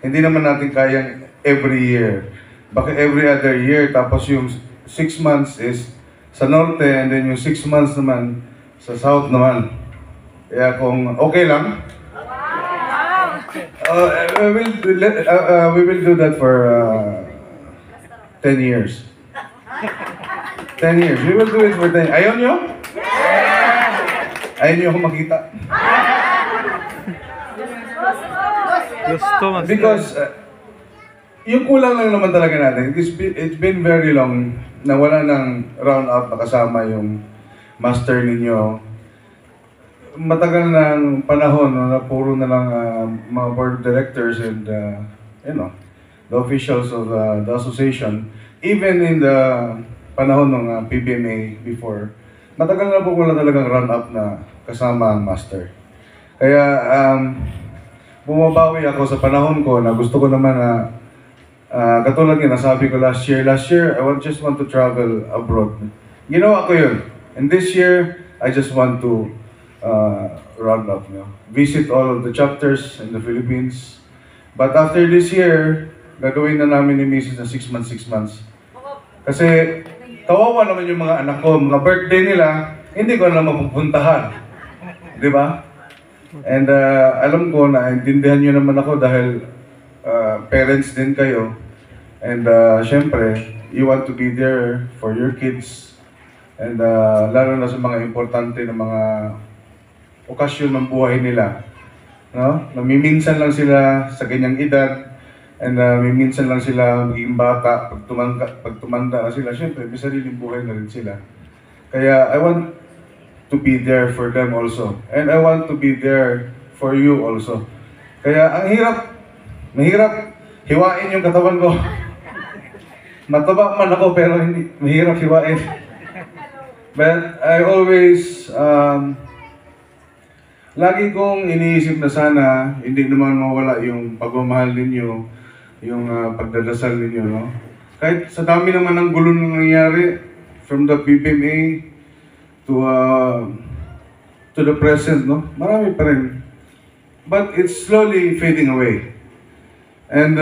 Hindi naman natin kayang every year. Baka every other year, tapos yung 6 months is sa norte, and then yung 6 months naman sa south naman. Kaya kung okay lang, we will do that for 10 years. 10 years. We will do it for 10 years. Ayaw nyo? Ayaw nyo akong makita? Gusto, Master. Because yung kulang lang naman talaga natin. It's been very long na wala ng round up na kasama yung master ninyo. Matagal ng panahon no, na puro na lang mga board directors and the officials of the association. Even in the panahon ng PBMA before, matagal na po wala talagang round up na kasama ang master. Kaya bumabawi ako sa panahon ko na gusto ko naman na katulad nga nasabi ko last year, I just want to travel abroad. Ginawa ko yun. And this year, I just want to round up, visit all of the chapters in the Philippines. But after this year, gagawin na namin ni Mrs. na 6 months, 6 months. Kasi kawawa naman yung mga anak ko, mga birthday nila, hindi ko na mapupuntahan. Di ba? And alam ko na intindihan nyo naman ako dahil parents din kayo. And syempre, you want to be there for your kids. And lalo na sa mga importante na mga okasyon ng buhay nila. No? Namiminsan lang sila sa ganyang edad. And minsan lang sila magiging bata. Pag tumanda na sila, syempre, may sariling buhay na rin sila. Kaya I want to be there for them also. And I want to be there for you also. Kaya ang mahirap hiwain yung katawan ko. Mataba man ako pero hindi mahirap hiwain. But I always lagi kong iniisip na sana hindi naman mawala yung pagmamahal ninyo, yung pagdadasal ninyo, no? Kahit sa dami naman ng gulo na nangyayari from the PBMA to the present, no? Marami pa rin. But it's slowly fading away. And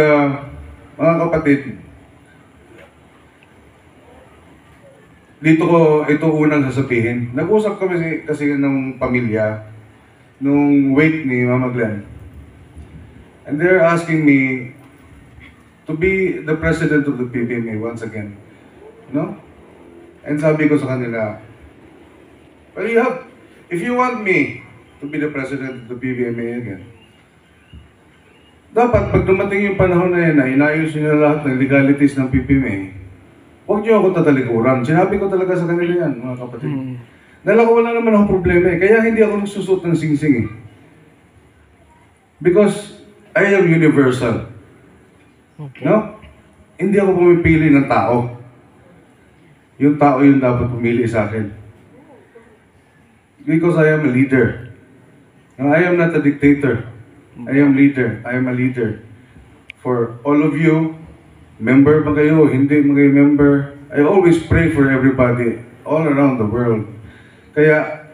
mga kapatid, dito ko ito unang sasabihin. Nag-usap kami kasi ng pamilya nung wake ni Mama Glenn. And they're asking me to be the president of the PBMA once again. No? And sabi ko sa kanila, well, if you want me to be the president of the PBMA again, dapat pag dumating yung panahon na yan na inayos nyo na lahat ng legalities ng PBMA, huwag nyo ako tatalikuran. Sinabi ko talaga sa kanila yan, mga kapatid. Dahil ako wala naman akong problema eh. Kaya hindi ako nagsusot ng sing-sing eh. Because I am universal. Okay. No? Hindi ako pumipili ng tao. Yung tao yung dapat pumili sa akin. Because I am a leader. No, I am not a dictator. I am leader. I am a leader. For all of you, member ba kayo, hindi ba kayo member, I always pray for everybody all around the world. Kaya,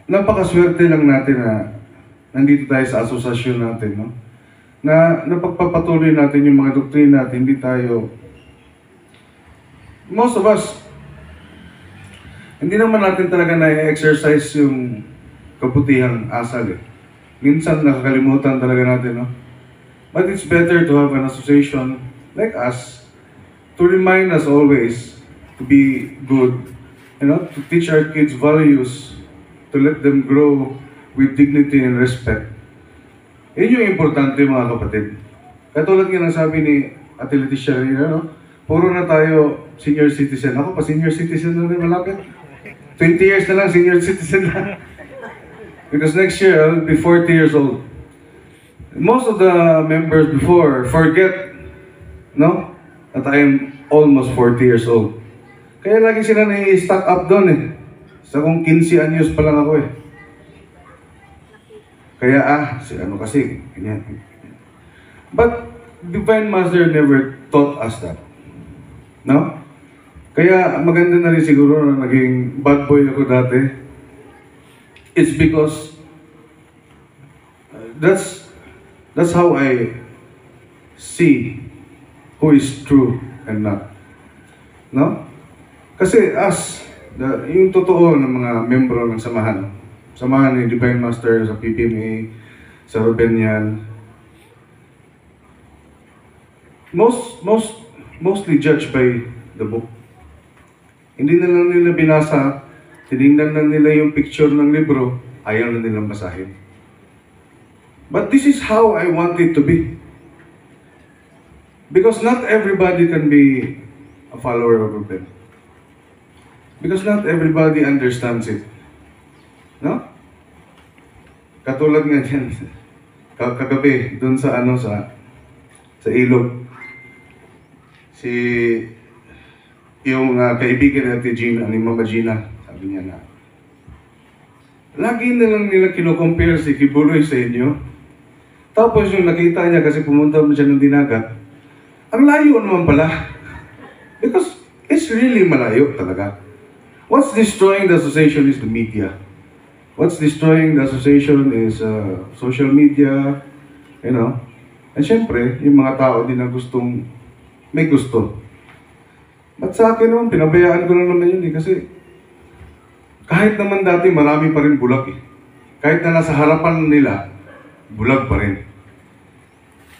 napakaswerte lang natin na nandito tayo sa asosasyon natin, no? Na napagpapatuloy natin yung mga doktrina at hindi tayo, most of us, hindi naman natin talaga na-exercise yung kabutihang asal eh. Minsan nakakalimutan talaga natin, no? But it's better to have an association like us to remind us always to be good, to teach our kids values, to let them grow with dignity and respect. Yun yung importante mga kapatid. Katulad nga ng sabi ni Ate Leticia kanina, no? Puro na tayo senior citizen. Ako pa senior citizen na rin malapit. 20 years na lang senior citizen na. Because next year, I'll be 40 years old. Most of the members before forget, no? That I am almost 40 years old. Kaya lagi sila nai-stack up doon eh. Sa kung 15 anyos pa lang ako eh. Kaya si ano kasi, ganyan. But Divine Master never taught us that. No? Kaya maganda na rin siguro na naging bad boy ako dati. It's because that's how I see who is true and not. No? Kasi yung totoo ng mga membro ng samahan ni Divine Master sa PPMA, sa Rubenian, mostly judged by the book. Hindi na lang nila binasa, tinignan na nila yung picture ng libro, ayaw na nilang basahin. But this is how I want it to be. Because not everybody can be a follower of Ruben. Because not everybody understands it. No? Katulad nga dyan, kagabi, dun sa sa ilog, yung kaibigan natin Gina, ni Mama Gina, sabi niya na, lagi na lang nila kino-compare si Kibuloy sa inyo. Tapos yung nakita niya kasi pumunta mo siya ng Dinagat, ang layo naman pala. Because it's really malayo talaga. What's destroying the association is the media. What's destroying the association is social media, you know. And syempre, yung mga tao din na may gusto. But sa akin naman, pinabayaan ko na naman yun eh. Kasi kahit naman dati marami pa rin bulag eh. Kahit na nasa harapan nila, bulag pa rin.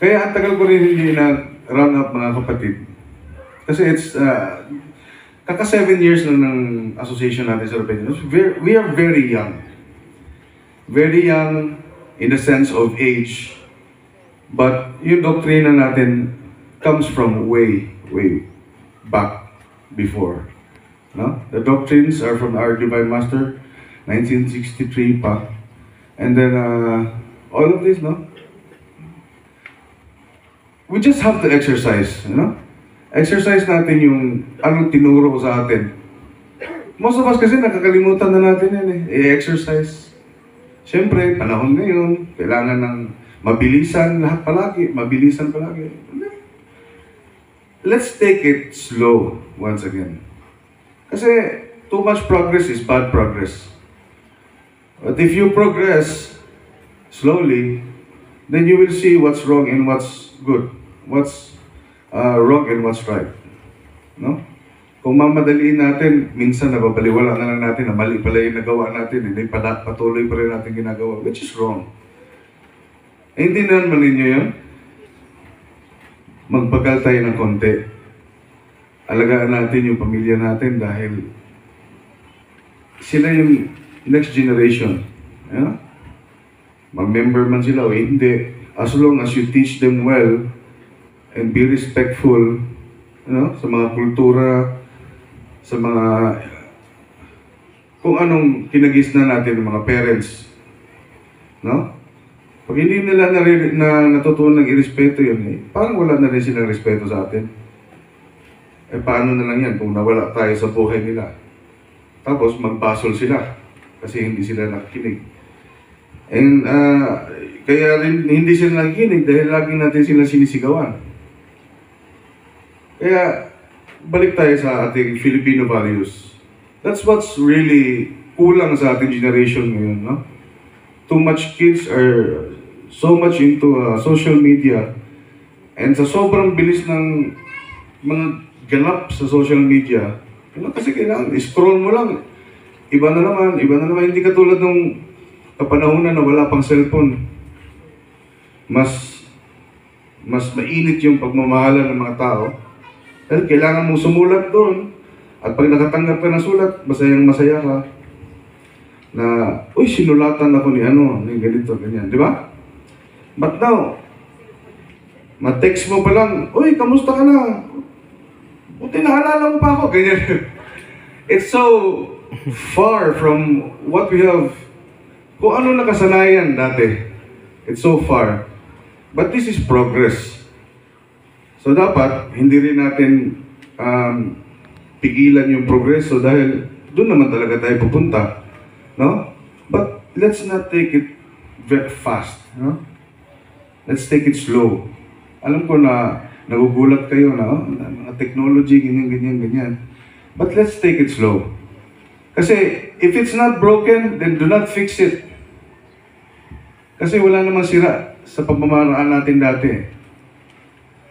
Kaya ang tagal ko rin hindi na run up mga kapatid. Kasi it's, kaka 7 years na ng association natin sa Rubenian. We are very young. Very young in the sense of age. But yung doktrina natin comes from way back before. No? The doctrines are from our Divine Master, 1963 pa. And then, all of this, no? We just have to exercise, you know? Exercise natin yung anong tinuro sa atin. Most of us kasi nakakalimutan na natin yan eh. I-exercise. Siyempre, panahon ngayon, kailangan ng mabilisan lahat palagi. Mabilisan palagi. Let's take it slow once again. Kasi too much progress is bad progress. But if you progress slowly, then you will see what's wrong and what's good. What's wrong and what's right. No? Kung mamadaliin natin, minsan nababaliwala na lang natin na mali pala yung nagawa natin, hindi patuloy pa rin natin ginagawa, which is wrong. Eh, hindi naman ninyo yun. Magbagal tayo ng konti. Alagaan natin yung pamilya natin dahil sila yung next generation. Yeah? Mag-member man sila o hindi. As long as you teach them well and be respectful, you know, sa mga kultura, sa mga kung anong kinagis na natin ng mga parents. No? Pag hindi nila natutunan ng irespeto yun, eh, parang wala na rin silang respeto sa atin. Eh paano na lang yan kung nawala tayo sa buhay nila? Tapos magbasol sila kasi hindi sila nakikinig. And kaya rin hindi sila nakikinig dahil lagi natin sila sinisigawan. Kaya balik tayo sa ating Filipino values. That's what's really kulang sa ating generation ngayon, no? Too much kids are so much into social media, and sa sobrang bilis ng mga ganap sa social media, kasi kailangan scroll mo lang, iba na naman, hindi katulad nung kapanahunan na wala pang cellphone. Mas mainit yung pagmamahalan ng mga tao, dahil kailangan mong sumulat doon, at pag nakatanggap ka ng sulat, masaya ka na, uy, sinulatan ako ni ganito, ganyan, di ba? But now, ma-text mo pa lang, uy, kamusta ka na? Buti naalala mo pa ako, ganyan. It's so far from what we have, kung ano nakasanayan dati. It's so far. But this is progress. So dapat, hindi rin natin pigilan yung progreso dahil doon naman talaga tayo pupunta. No? But let's not take it very fast. No? Let's take it slow. Alam ko na nagugulat kayo na mga technology, ganyan. But let's take it slow. Kasi if it's not broken, then do not fix it. Kasi wala namang sira sa pamamaraan natin dati.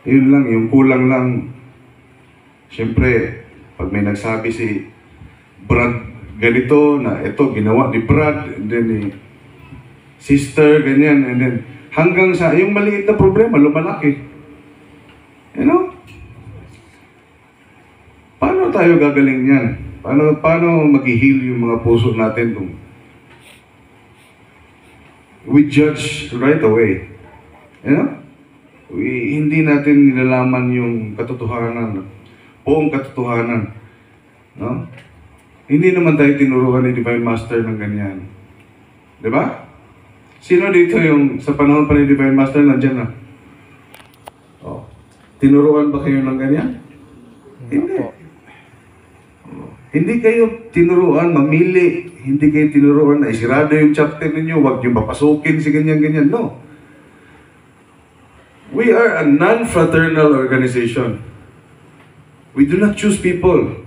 Yun lang, yung kulang lang. Siyempre, pag may nagsabi si Brad ganito, na ito, ginawa ni Brad, and then ni sister, ganyan, and then hanggang sa, yung maliit na problema, lumalaki. You know? Paano tayo gagaling yan? Paano mag-heal yung mga puso natin kung we judge right away? You know? Hindi natin nilalaman yung katotohanan, buong katotohanan. No? Hindi naman tayo tinuruan ni Divine Master ng ganyan. Di ba? Sino dito yung sa panahon pa ni Divine Master nandiyan na? Oh. Tinuruan ba kayo ng ganyan? Hindi. Hindi kayo tinuruan mamili. Hindi kayo tinuruan na isirado yung chapter ninyo. Huwag nyo papasukin si ganyan-ganyan. No. We are a non-fraternal organization. We do not choose people.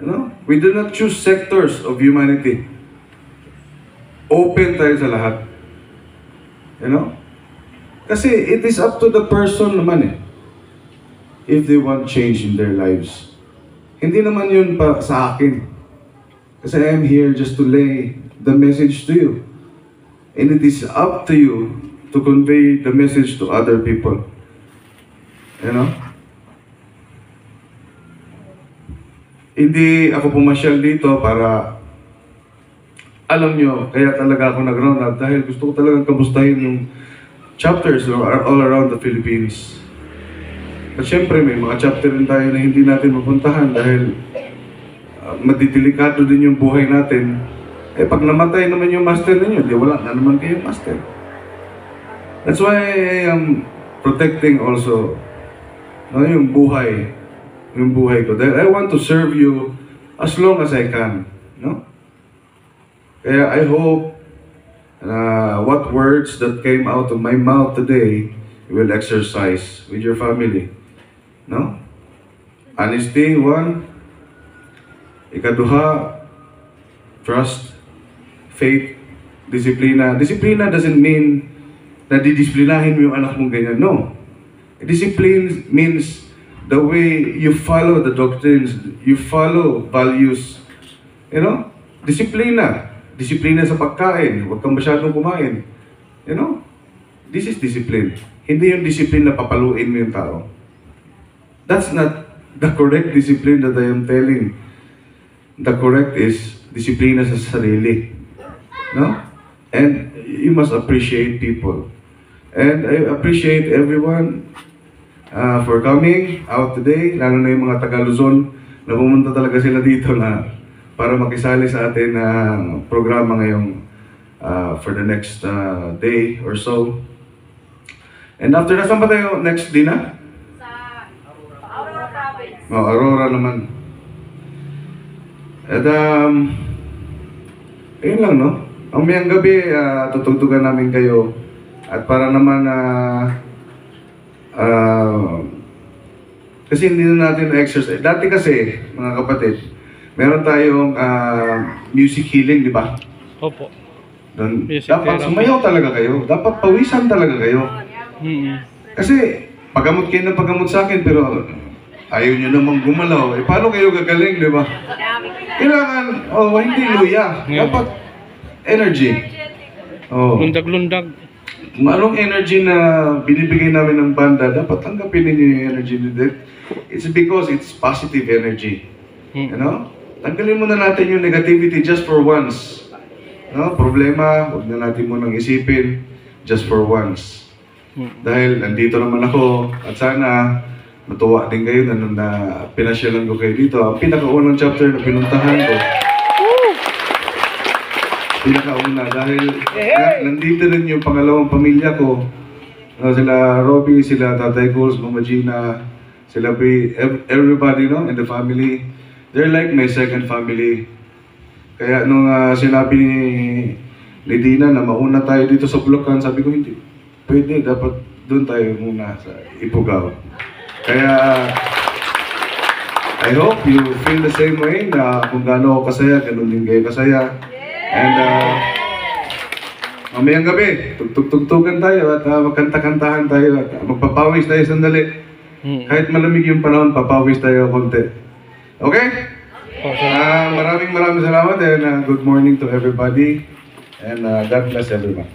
No? We do not choose sectors of humanity. Open tayo sa lahat. You know? Kasi it is up to the person naman eh. If they want change in their lives. Hindi naman yun pa sa akin. Kasi I am here just to lay the message to you. And it is up to you to convey the message to other people. You know? Hindi ako pumasyal dito para, alam nyo, kaya talaga ako nag-round up dahil gusto ko talagang kamustahin yung chapters all around the Philippines. At syempre may mga chapter rin tayo na hindi natin mapuntahan dahil madidelikado din yung buhay natin. Eh pag namatay naman yung master ninyo, di wala na naman kayong master. That's why I am protecting also yung buhay ko. Dahil I want to serve you as long as I can. No? Kaya I hope what words that came out of my mouth today you will exercise with your family. No? Honesty, one. Ikaduha, trust, faith, disiplina. Disiplina doesn't mean na didisiplinahin mo yung anak mong ganyan. No. Discipline means the way you follow the doctrines, you follow values. You know? Disiplina. Disiplina sa pagkain. Huwag kang masyadong kumain. You know? This is discipline. Hindi yung discipline na papaluin mo yung tao. That's not the correct discipline that I am telling. The correct is disiplina sa sarili. No? And you must appreciate people. And I appreciate everyone for coming out today, lalo na yung mga taga Luzon na pumunta talaga sila dito na para makisali sa atin na programa ngayong for the next day or so. And after that, saan ba tayo next din na? Sa Aurora Province. Oh, Aurora naman. At ayun lang, no? Mamayang gabi, tutugtugan namin kayo. At para naman kasi hindi na natin exercise. Dati kasi, mga kapatid, meron tayong music healing, di ba? Opo. Dapat sumayaw talaga kayo. Dapat pawisan talaga kayo. Kasi, pagamot kayo ng pagamot sa akin, pero ayaw nyo namang gumalaw. Eh, paano kayo gagaling, di ba? Kailangan, hindi luya. Dapat energy. Lundag-lundag. Anong energy na binibigay namin ng banda, dapat tanggapin ninyo yung energy nito. It's because it's positive energy. You know? Tanggalin muna natin yung negativity just for once. No? Problema, huwag na natin munang isipin just for once. Dahil nandito naman ako at sana matuwa din kayo na pinasyalan ko kayo dito. Ang pinakaunang chapter na pinuntahan ko, pinakauna dahil nandito rin yung pangalawang pamilya ko. Sila Robbie, sila Tatay Coles, Mama Gina, sila Bri, everybody, no, in the family. They're like my second family. Kaya nung sinabi ni Dina na mauna tayo dito sa Bulacan, sabi ko hindi. Pwede, dapat doon tayo muna sa Ifugao. Kaya I hope you feel the same way na kung gaano ako kasaya, ganun din kayo kasaya. And Mamayang gabi, tugtog-tugtugan tayo at magkanta-kantahan tayo at magpapawis tayo sandali. Kahit malamig yung panahon, papawis tayo konti. Okay? Maraming salamat and good morning to everybody and God bless everyone.